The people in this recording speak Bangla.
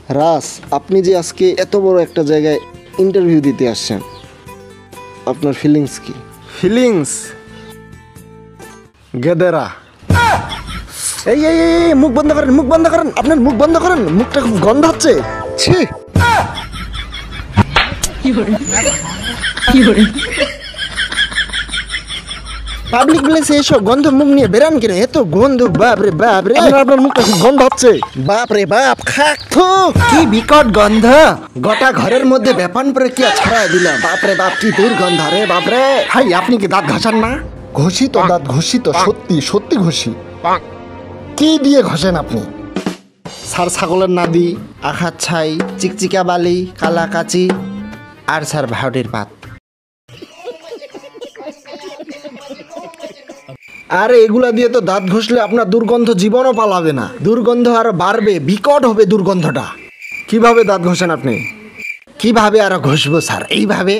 রাস, আপনি যে আজকে এত বড় একটা জায়গায় ইন্টারভিউ দিতে আসছেন, আপনার ফিলিংস কি? ফিলিংস গেদেরা। এই এই এই এই, মুখ বন্ধ করেন, মুখ বন্ধ করেন, আপনার মুখ বন্ধ করেন, মুখটা খুব গন্ধ হচ্ছে। ছি। পাবলিক প্লেসে এসব গন্ধ মুখ নিয়ে বেরান কিনা, এত গন্ধ, বাপ রে বাপ রে, আপনার মুখটা খুব গন্ধ হচ্ছে। বাপ রে বাপ, খাক থু, কি বিকট গন্ধ, গোটা ঘরের মধ্যে ব্যাপান করে কি ছড়ায় দিলাম। বাপ রে বাপ, কি দুর্গন্ধ রে বাপ রে। ভাই আপনি কি দাঁত ঘষান না? ঘষি তো দাঁত, ঘষি তো, সত্যি সত্যি ঘষি। কি দিয়ে ঘষেন আপনি? স্যার ছাগলের নাদি, আখাত ছাই, চিকচিকা বালি, কালা কাচি, আর স্যার ভাউডের পাত। আরে এগুলা দিয়ে তো দাঁত ঘষলে আপনার দুর্গন্ধ জীবনও পালাবে না, দুর্গন্ধ আরো বাড়বে, বিকট হবে দুর্গন্ধটা। কিভাবে দাঁত ঘষেন আপনি? কিভাবে আরো ঘষবো স্যার? এইভাবে।